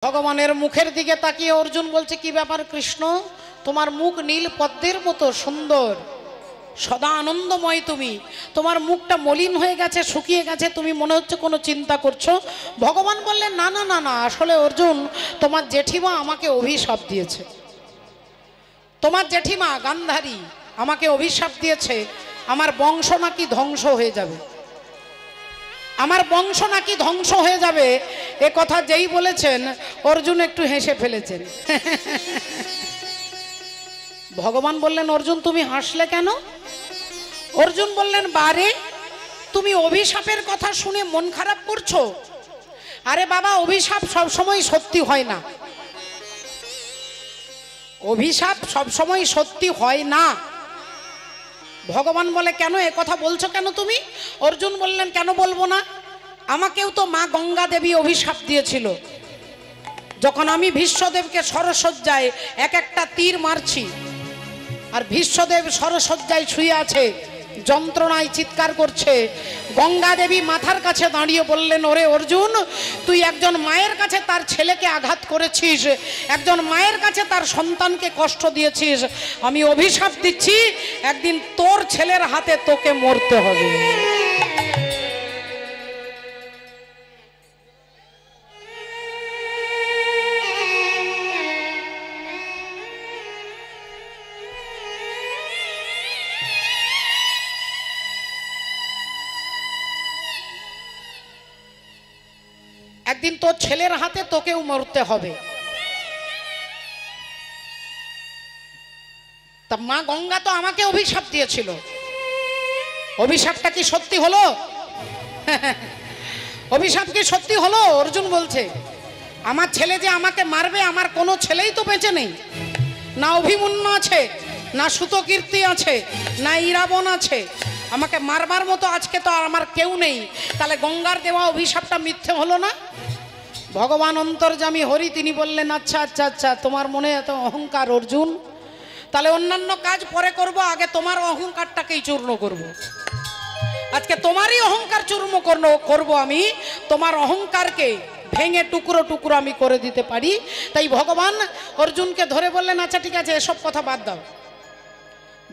ভগবানের মুখের দিকে তাকিয়ে অর্জুন বলছে, কি ব্যাপার কৃষ্ণ, তোমার মুখ নীল পদ্মের মতো সুন্দর, সদা আনন্দময়, তুমি তোমার মুখটা মলিন হয়ে গেছে, শুকিয়ে গেছে, তুমি মনে হচ্ছে কোনো চিন্তা করছো। ভগবান বললেন, না না না না, আসলে অর্জুন তোমার জেঠিমা আমাকে অভিশাপ দিয়েছে। তোমার জেঠিমা গান্ধারী আমাকে অভিশাপ দিয়েছে, আমার বংশ নাকি ধ্বংস হয়ে যাবে, আমার বংশ নাকি ধ্বংস হয়ে যাবে। এ কথা যেই বলেছেন অর্জুন একটু হেসে ফেলেছেন। ভগবান বললেন, অর্জুন তুমি হাসলে কেন? অর্জুন বললেন, বারে তুমি অভিশাপের কথা শুনে মন খারাপ করছো? আরে বাবা, অভিশাপ সবসময় সত্যি হয় না, অভিশাপ সবসময় সত্যি হয় না। ভগবান বলে, কেন এ কথা বলছো কেন তুমি? অর্জুন বললেন, কেন বলবো না, আমাকেও তো মা গঙ্গা দেবী অভিশাপ দিয়েছিল। যখন আমি ভীষ্মদেবকে সরসজ্জায় এক একটা তীর মারছি, আর ভীষ্মদেব সরসজ্জায় শুয়ে আছে, যন্ত্রণায় চিৎকার করছে, গঙ্গা দেবী মাথার কাছে দাঁড়িয়ে বললেন, ওরে অর্জুন, তুই একজন মায়ের কাছে তার ছেলেকে আঘাত করেছিস, একজন মায়ের কাছে তার সন্তানকে কষ্ট দিয়েছিস, আমি অভিশাপ দিচ্ছি একদিন তোর ছেলের হাতে তোকে মরতে হবে। একদিন তোর ছেলের হাতে তোকেও মরতে হবে। তা মা গঙ্গা তো আমাকে অভিশাপ দিয়েছিল, অভিশাপটা কি সত্যি হলো? অভিশাপ কি সত্যি হলো? অর্জুন বলছে, আমার ছেলে যে আমাকে মারবে, আমার কোনো ছেলেই তো বেঁচে নেই, না অভিমন্যু আছে, না সুতকীর্তি আছে, না ইরাবণ আছে, আমাকে মারবার মতো আজকে তো আর আমার কেউ নেই। তাহলে গঙ্গার দেওয়া অভিশাপটা মিথ্যে হলো না? ভগবান অন্তর্যামী হরি তিনি বললেন, আচ্ছা আচ্ছা আচ্ছা, তোমার মনে এত অহংকার অর্জুন, তাহলে অন্যান্য কাজ পরে করব, আগে তোমার অহংকারটাকেই চূর্ণ করব। আজকে তোমারই অহংকার চূর্ণ করব আমি, তোমার অহংকারকে ভেঙে টুকরো টুকরো আমি করে দিতে পারি। তাই ভগবান অর্জুনকে ধরে বললেন, আচ্ছা ঠিক আছে, এসব কথা বাদ দাও।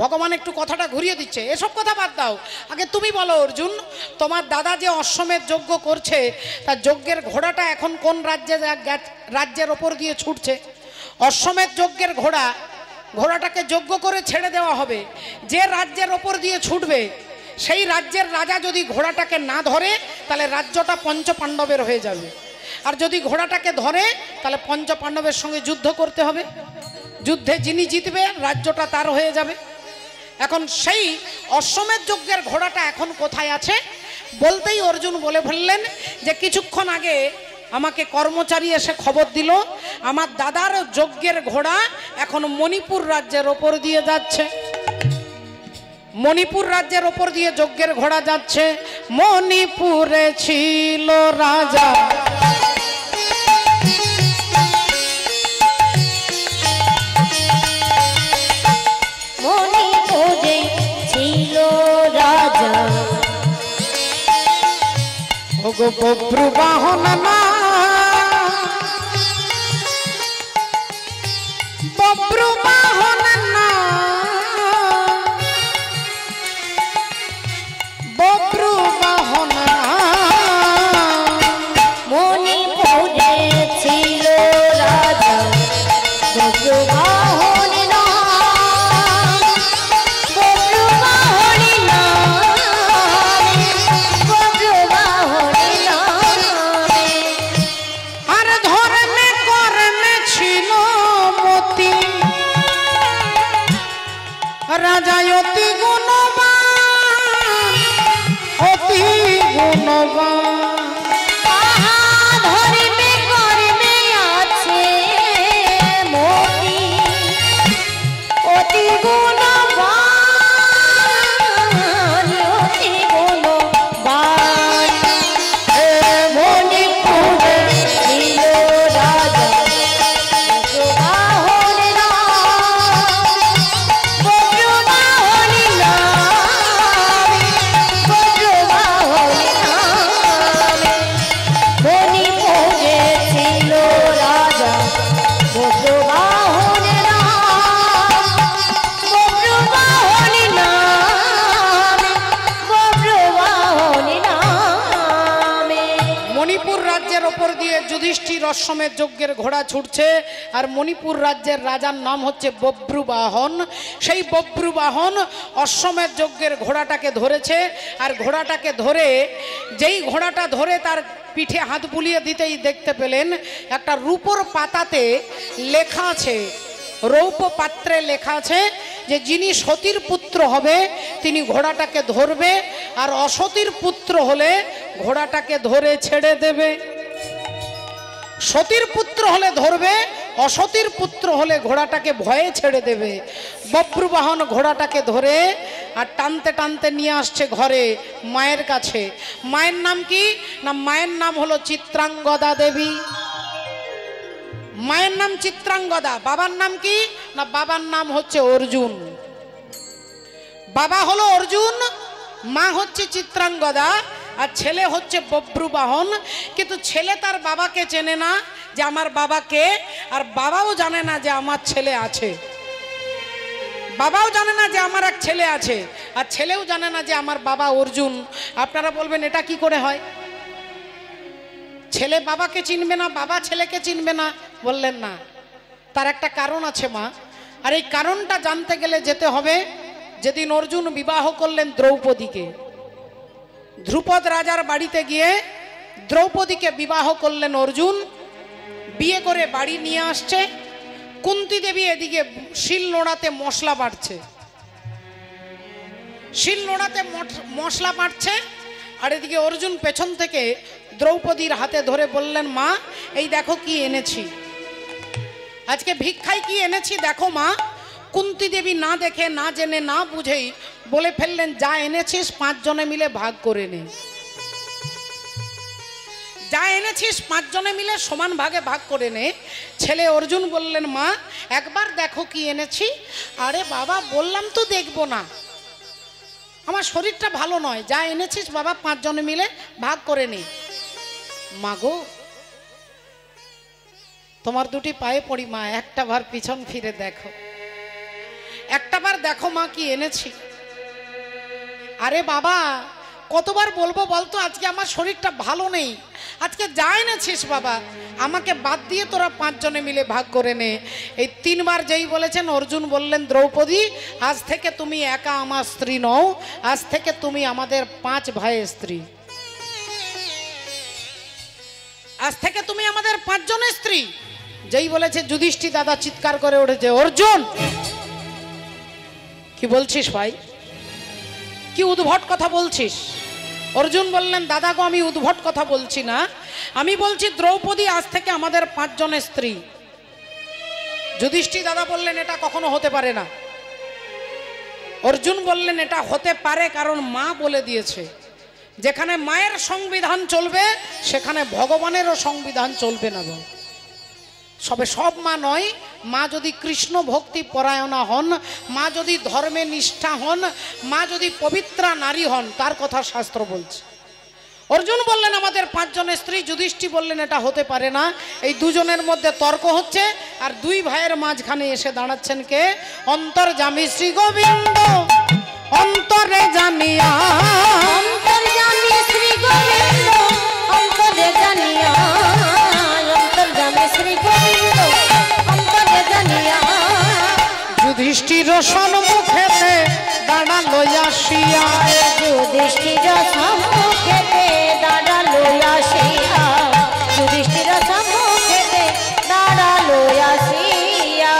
ভগবান একটু কথাটা ঘুরিয়ে দিচ্ছে, এসব কথা বাদ দাও, আগে তুমি বলো অর্জুন, তোমার দাদা যে অশ্বমেধ যজ্ঞ করছে, তার যজ্ঞের ঘোড়াটা এখন কোন রাজ্যের ওপর দিয়ে ছুটছে? অশ্বমেধ যজ্ঞের ঘোড়াটাকে যজ্ঞ করে ছেড়ে দেওয়া হবে। যে রাজ্যের ওপর দিয়ে ছুটবে সেই রাজ্যের রাজা যদি ঘোড়াটাকে না ধরে, তাহলে রাজ্যটা পঞ্চ পাণ্ডবের হয়ে যাবে, আর যদি ঘোড়াটাকে ধরে তাহলে পঞ্চ পাণ্ডবের সঙ্গে যুদ্ধ করতে হবে, যুদ্ধে যিনি জিতবে রাজ্যটা তার হয়ে যাবে। এখন সেই অশ্বমেধ যজ্ঞের ঘোড়াটা এখন কোথায় আছে? বলতেই অর্জুন বলে ফেললেন যে, কিছুক্ষণ আগে আমাকে কর্মচারী এসে খবর দিল, আমার দাদার যজ্ঞের ঘোড়া এখন মণিপুর রাজ্যের ওপর দিয়ে যাচ্ছে। মণিপুর রাজ্যের ওপর দিয়ে যজ্ঞের ঘোড়া যাচ্ছে। মণিপুরে ছিল রাজা, মণিপুরে ছিল রাজা, ওগো বব্রু বাহন না, বব্রু বাহন না, বব্রু বাহন না, মণিপুরে ছিল রাজা, বব্রু বাহন না, বব্রু বাহন না, বব্রু বাহন না। আর ধর্মে কর্মে ছিল মতি, রাজা অতি গুণবান, অতি গুণবান। আহা, ধর্মে কর্মে আছে মতি, অতি গুণবান, অতি গুণবান। মণিপুরে ছিল রাজা, বব্রু বাহন না, বব্রু বাহন না, বব্রু বাহন না। অশ্বমেধ যজ্ঞের ঘোড়া ছুটছে, আর মণিপুর রাজ্যের রাজার নাম হচ্ছে বব্রুবাহন। সেই বব্রুবাহন অশ্বমেধ যজ্ঞের ঘোড়াটাকে ধরেছে, আর ঘোড়াটাকে ধরে যেই ঘোড়াটা ধরে তার পিঠে হাত বুলিয়ে দিতেই দেখতে পেলেন একটা রূপোর পাতাতে লেখা আছে, রৌপ্য পাত্রে লেখা আছে যে যিনি সতীর পুত্র হবে তিনি ঘোড়াটাকে ধরবে, আর অসতীর পুত্র হলে ঘোড়াটাকে ধরে ছেড়ে দেবে। সতীর পুত্র হলে ধরবে, অসতীর পুত্র হলে ঘোড়াটাকে ভয়ে ছেড়ে দেবে। বব্রুবাহন ঘোড়াটাকে ধরে আর টানতে টানতে নিয়ে আসছে ঘরে মায়ের কাছে। মায়ের নাম কি না, মায়ের নাম হলো চিত্রাঙ্গদা দেবী। মায়ের নাম চিত্রাঙ্গদা। বাবার নাম কি না, বাবার নাম হচ্ছে অর্জুন। বাবা হলো অর্জুন, মা হচ্ছে চিত্রাঙ্গদা, আর ছেলে হচ্ছে বব্রুবাহন। কিন্তু ছেলে তার বাবাকে চেনে না যে আমার বাবাকে, আর বাবাও জানে না যে আমার ছেলে আছে। বাবাও জানে না যে আমার এক ছেলে আছে, আর ছেলেও জানে না যে আমার বাবা অর্জুন। আপনারা বলবেন এটা কি করে হয়? ছেলে বাবাকে চিনবে না, বাবা ছেলেকে চিনবে না? বললেন না, তার একটা কারণ আছে মা। আর এই কারণটা জানতে গেলে যেতে হবে যেদিন অর্জুন বিবাহ করলেন দ্রৌপদীকে। ধ্রুপদ রাজার বাড়িতে গিয়ে দ্রৌপদীকে বিবাহ করলেন অর্জুন। বিয়ে করে বাড়ি নিয়ে আসছে। কুন্তী দেবী এদিকে শিল নোড়াতে মশলা বাটছে, শিল নোড়াতে মশলা বাটছে, আর এদিকে অর্জুন পেছন থেকে দ্রৌপদীর হাতে ধরে বললেন, মা এই দেখো কি এনেছি, আজকে ভিক্ষায় কি এনেছি দেখো মা। কুন্তী দেবী না দেখে, না জেনে, না বুঝেই বলে ফেললেন, যা এনেছিস 5 জনে মিলে ভাগ করে নে। যা এনেছিস 5 জনে মিলে সমান ভাগে ভাগ করে নে। ছেলে অর্জুন বললেন, মা একবার দেখো কি এনেছি। আরে বাবা, বললাম তো দেখবো না, আমার শরীরটা ভালো নয়, যা এনেছিস বাবা 5 জনে মিলে ভাগ করে নে। মাগো, তোমার দুটি পায়ে পড়ি মা, একটা বার পিছন ফিরে দেখো, একটা বার দেখো মা কি এনেছি। আরে বাবা, কতবার বলবো বলতো, আজকে আমার শরীরটা ভালো নেই, আজকে যা এনেছিস বাবা আমাকে বাদ দিয়ে তোরা 5 জনে মিলে ভাগ করে নে। এই 3 বার যেই বলেছেন, অর্জুন বললেন, দ্রৌপদী আজ থেকে তুমি একা আমার স্ত্রী নও, আজ থেকে তুমি আমাদের 5 ভাইয়ের স্ত্রী। আজ থেকে তুমি আমাদের 5 জনের স্ত্রী। যেই বলেছে যুধিষ্ঠির দাদা চিৎকার করে উঠেছে, অর্জুন কি বলছিস ভাই, কি উদ্ভট কথা বলছিস? অর্জুন বললেন, দাদা গো, আমি উদ্ভট কথা বলছি না, আমি বলছি দ্রৌপদী আজ থেকে আমাদের 5 জনের স্ত্রী। যুধিষ্ঠির দাদা বললেন, এটা কখনো হতে পারে না। অর্জুন বললেন, এটা হতে পারে, কারণ মা বলে দিয়েছে। যেখানে মায়ের সংবিধান চলবে সেখানে ভগবানেরও সংবিধান চলবে না। সব মা নয়, মা যদি কৃষ্ণ ভক্তি পরায়ণা হন, মা যদি ধর্মে নিষ্ঠা হন, মা যদি পবিত্রা নারী হন, তার কথা শাস্ত্র বলছে। অর্জুন বললেন আমাদের 5 জনের স্ত্রী, যুধিষ্ঠির বললেন এটা হতে পারে না। এই দুজনের মধ্যে তর্ক হচ্ছে, আর 2 ভাইয়ের মাঝখানে এসে দাঁড়াচ্ছেন কে? অন্তর্যামী শ্রী গোবিন্দ অন্তরে জানিয়া, অন্তর্যামী শ্রী গোবিন্দ অন্তরে জানিয়া, অন্তর্যামী শ্রী গোবিন্দ অন্তরে জানিয়া, যুধিষ্ঠির সম্মুখেতে দাঁড়ালো আসিয়া, যুধিষ্ঠির সম্মুখেতে দাঁড়ালো আসিয়া, যুধিষ্ঠির সম্মুখেতে দাঁড়ালো আসিয়া।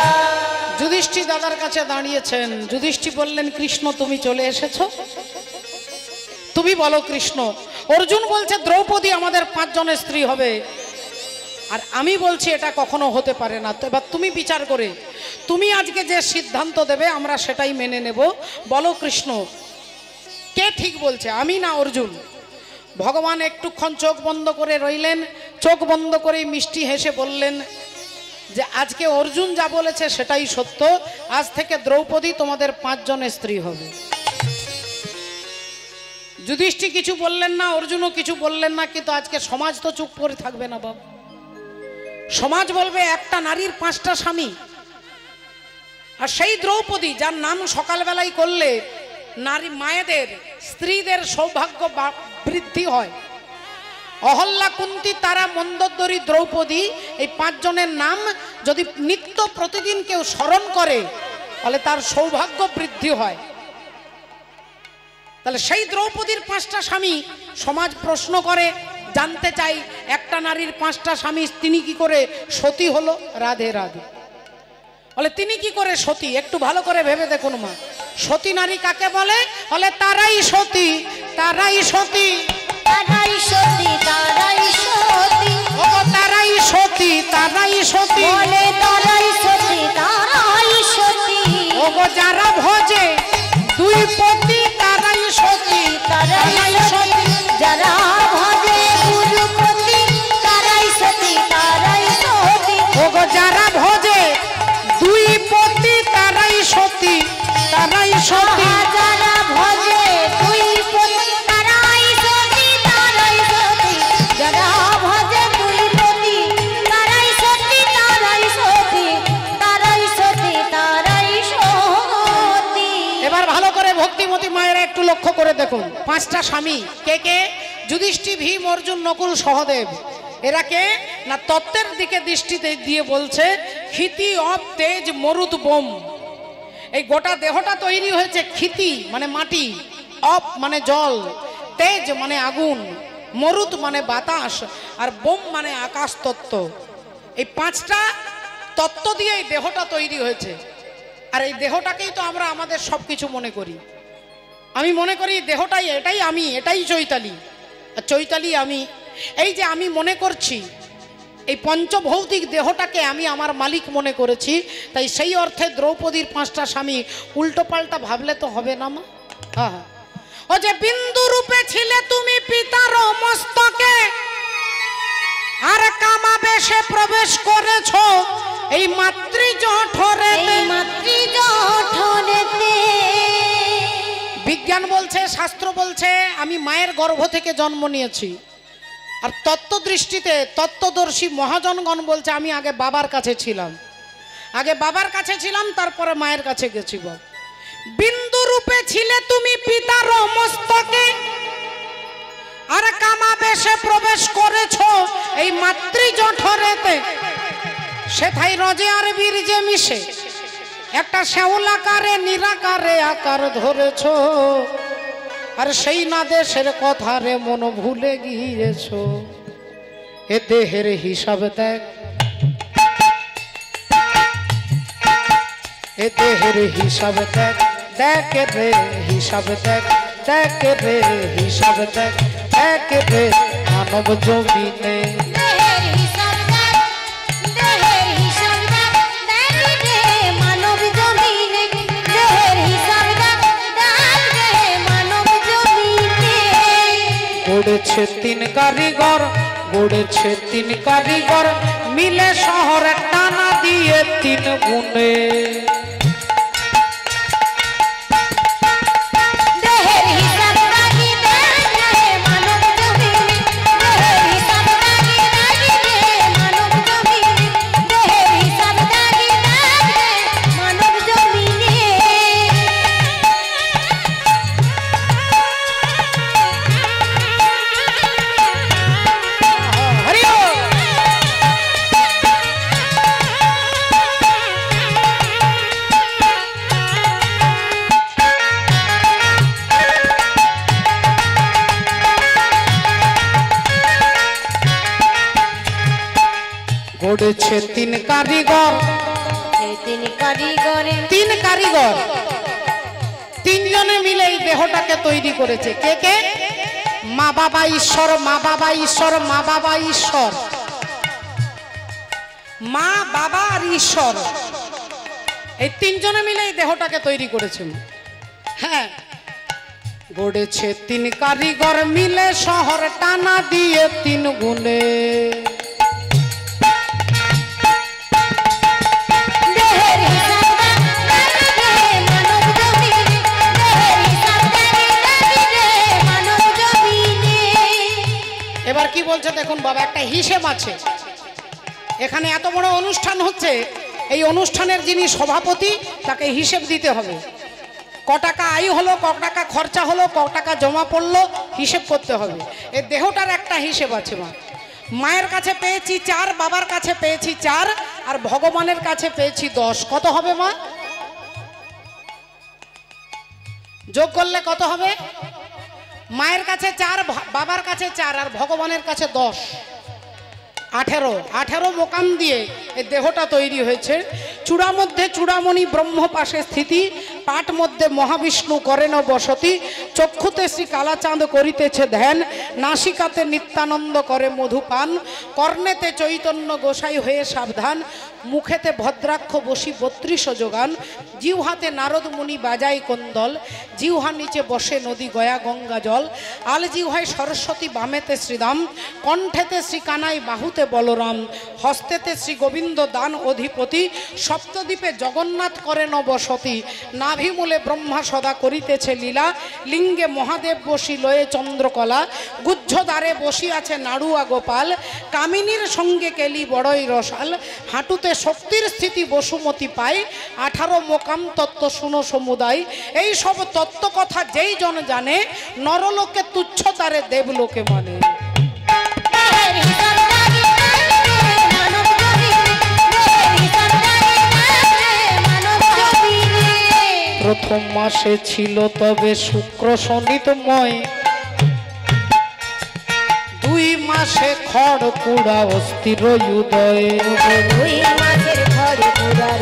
যুধিষ্ঠির দাদার কাছে দাঁড়িয়েছেন। যুধিষ্ঠির বললেন, কৃষ্ণ তুমি চলে এসেছো, তুমি বলো কৃষ্ণ। অর্জুন বলছে দ্রৌপদী আমাদের 5 জনের স্ত্রী হবে, আর আমি বলছি এটা কখনো হতে পারে না। তো এবার তুমি বিচার করে তুমি আজকে যে সিদ্ধান্ত দেবে আমরা সেটাই মেনে নেব। বলো কৃষ্ণ, কে ঠিক বলছে, আমি না অর্জুন? ভগবান একটুক্ষণ চোখ বন্ধ করে রইলেন, চোখ বন্ধ করে মিষ্টি হেসে বললেন যে আজকে অর্জুন যা বলেছে সেটাই সত্য, আজ থেকে দ্রৌপদী তোমাদের 5 জনের স্ত্রী হবে। যুধিষ্ঠির কিছু বললেন না, অর্জুনও কিছু বললেন না, কিন্তু আজকে সমাজ তো চুপ করে থাকবে না বাবা। সমাজ বলবে একটা নারীর 5টা স্বামী, আর সেই দ্রৌপদী যার নাম সকালবেলায় করলে নারী মায়েদের স্ত্রীদের সৌভাগ্য বৃদ্ধি হয়, অহল্যা, কুন্তী, তারা, মন্দোদরী, দ্রৌপদী, এই 5 জনের নাম যদি নিত্য প্রতিদিন কেউ স্মরণ করে তাহলে তার সৌভাগ্য বৃদ্ধি হয়। তাহলে সেই দ্রৌপদীর 5টা স্বামী সমাজ প্রশ্ন করে, জানতে চাই একটা নারীর 5টা স্বামী, তিনি কি করে সতী হলো? রাধে রাধে। বলে তিনি কি করে সতী? একটু ভালো করে ভেবে দেখুন মা, সতী নারী কাকে বলে? বলে তারাই সতী, তারাই সতী, তারাই সতী, তারাই সতী, ও তারাই সতী, তারাই সতী, বলে তারাই সতী, তারাই সতী, ও যারা ভজে 2 পতি তারাই সতী, তারাই সতী, যারা ভজে গুরুপতি তারাই সতী, তারাই সতী, ও যারা ভজে 2 পতি তারাই সতী, তারাই সতী, যারা ভজে 2 পতি তারাই সতী, তারাই সতী, যারা ভজে 2 পতি তারাই সতী, তারাই সতী, তারাই সতী, তারাই সতী। এবার ভালো করে ভক্তিমতী মায়েরা একটু লক্ষ্য করে দেখুন, 5টা স্বামী কে কে? যুধিষ্ঠির, ভীম, অর্জুন, নকুল, সহদেব। এরা কে না তত্ত্বের দিকে দৃষ্টিতে দিয়ে বলছে ক্ষিতি, অপ, তেজ, মরুত, বোম। এই গোটা দেহটা তৈরি হয়েছে ক্ষিতি মানে মাটি, অপ মানে জল, তেজ মানে আগুন, মরুত মানে বাতাস, আর বোম মানে আকাশ তত্ত্ব। এই 5টা তত্ত্ব দিয়ে এই দেহটা তৈরি হয়েছে। আর এই দেহটাকেই তো আমরা আমাদের সব কিছু মনে করি। আমি মনে করি দেহটাই, এটাই আমি, এটাই চৈতালি, আর চৈতালি আমি। এই যে আমি মনে করছি, এই পঞ্চভৌতিক দেহটাকে আমি আমার মালিক মনে করেছি। তাই সেই অর্থে দ্রৌপদীর 5টা স্বামী উল্টো পাল্টা ভাবলে তো হবে না মা। হ্যাঁ, ও যে বিন্দু রূপে ছিলে তুমি পিতার মস্তকে, আর কামাবেশে প্রবেশ করেছো এই মাতৃজঠরে। এই মাতৃজঠরেতে বিজ্ঞান বলছে, শাস্ত্র বলছে আমি মায়ের গর্ভ থেকে জন্ম নিয়েছি। আর তত্ত্ব দৃষ্টিতে তত্ত্বদর্শী মহাজনগণ বলছে আমি আগে বাবার কাছে ছিলাম, আগে বাবার কাছে ছিলাম, তারপরে মায়ের কাছে গেছি। বিন্দু রূপে ছিলে তুমি পিতার মস্তকে, আর কামাবেশে প্রবেশ করেছো এই মাতৃজঠরেতে। সেথায় রজে আর বীর্যে মিশে একটা শ্যাওলাকারে নিরাকারে আকার ধরেছো। আর সেই না দেশের কথা রে মন ভুলে গিয়েছো। এ দেহের হিসাব দেখ, এ দেহের হিসাব দেখ, দেখ রে হিসাব দেখ, দেখ রে হিসাব দেখ, দেখ রে মানব জমিনে। দেহের হিসাব দেখ, দেহের হিসাব দেখ, দেখ রে মানব জমিনে। দেহের হিসাব দেখ, দেখ রে মানব জমিনে। গড়েছে 3 কারিগর, গড়েছে 3 কারিগর, মিলে শহরে টানা দিয়ে 3 গুণে। দেহের হিসাব রাখি দেখ রে মানব জমিনে। দেহের হিসাব রাখি দেখ রে মানব জমিনে। দেহের হিসাব রাখি দেখ রে মানব জমিনে। হরি বল। গড়েছে 3 কারিগর, এই 3 কারিগরে 3 কারিগর, 3 জনে মিলে এই দেহটাকে তৈরি করেছে। কে কে? মা বাবা ঈশ্বর, মা বাবা ঈশ্বর, মা বাবা ঈশ্বর, মা বাবা আর ঈশ্বর, এই 3 জনে মিলে এই দেহটাকে তৈরি করেছেন। হ্যাঁ, গড়েছে 3 কারিগর, মিলে শহর টানা দিয়ে 3 গুণে। দেহের হিসাব দেখ রে মানব জমিনে। দেহের হিসাব দেখ রে মানব জমিনে। এবার কি বলছে দেখুন বাবা, একটা হিসেব আছে। এখানে এত বড় অনুষ্ঠান হচ্ছে, এই অনুষ্ঠানের যিনি সভাপতি তাকে হিসেব দিতে হবে। ক টাকা আয় হলো, ক টাকা খরচা হলো, ক টাকা জমা পড়লো, হিসেব করতে হবে। এই দেহটার একটা হিসেব আছে মা। মায়ের কাছে পেয়েছি 4, বাবার কাছে পেয়েছি 4, আর ভগবানের কাছে পেয়েছি 10। কত হবে মা? যোগ করলে কত হবে? মায়ের কাছে 4, বাবার কাছে 4, আর ভগবানের কাছে 10, 18 মোকাম দিয়ে এই দেহটা তৈরি হয়েছে। চূড়া মধ্যে চূড়ামণি ব্রহ্ম পাশে স্থিতি, পাট মধ্যে মহাবিষ্ণু করেন বসতি, চক্ষুতে শ্রী কালাচাঁদ করিতেছে ধ্যান, নাসিকাতে নিত্যানন্দ করে মধুপান, কর্ণেতে চৈতন্য গোসাই হয়ে সাবধান, মুখেতে ভদ্রাক্ষ বসি 32 যোগান, জিহ্বাতে নারদ মুনি বাজাই কোন্দল, জিহ্বার নিচে বসে নদী গয়া গঙ্গা জল, আল জিহ্বায় সরস্বতী, বামেতে শ্রীরাম, কণ্ঠেতে শ্রী কানাই, বাহুতে বলরাম, হস্তেতে শ্রী গোবিন্দ দান অধিপতি, সপ্তদ্বীপে জগন্নাথ করেন বসতি, নাভিমূলে ব্রহ্মা সদা করিতেছে লীলা, লিঙ্গে মহাদেব বসি লয়ে চন্দ্রকলা, গুজ্জদ্বারে বসি আছে নাড়ুয়া গোপাল, কামিনীর সঙ্গে কেলি বড়ই রসাল, হাঁটুতে শক্তির স্থিতি বসুমতি পাই, 18 মোকাম তত্ত্ব শুনো সমুদায়। এই সব তত্ত্ব কথা যেই জন জানে, নরলোকে তুচ্ছ তারে দেবলোকে মানে। প্রথম মাসে ছিল তবে শুক্র শনিতময়, 2 মাসে খড় কুড়া অস্থির উদয়, 2 মাসের খড় কুড়ার